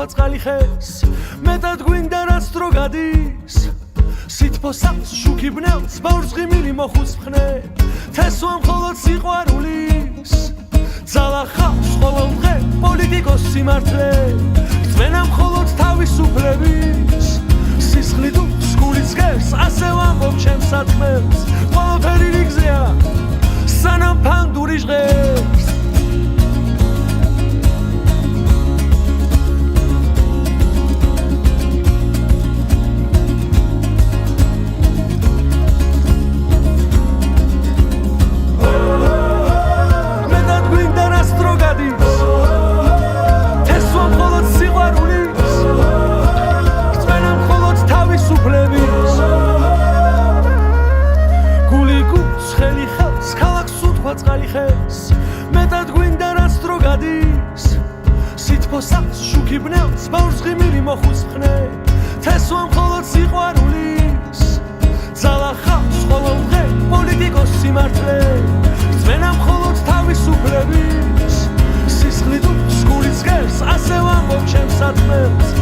სუთქვა წყალი ხეს მეტად გვინდა რაც დრო გადის სითბოსავს შუქი ბნელს ბაურსღიმილი მოხუს მხნე თესვა მხოლოდ სიყვარულის ძალა ხავს ყოველ დღე პოლიტიკოს სიმართლე რწმენა მხოლოდ თავისუფლების სისხლით სგულის გერს ასე ვამბობ ჩემს საქმეს ყველაფერი რიგზეა სანამ ფანდური ჟღერს წყალი ხეს მეტად გვინდა რაც დრო გადის სითბოსავს შუქი ბნელს ბაურსღიმილი მოხუს მხნე თესვა მხოლოდ სიყვარულის ძალა ხავს ყოველ დღე პოლიტიკოს სიმართლე რწმენა მხოლოდ თავისუფლების სისხლით სგულის გერს ასე ვამბობ ჩემს საქმეს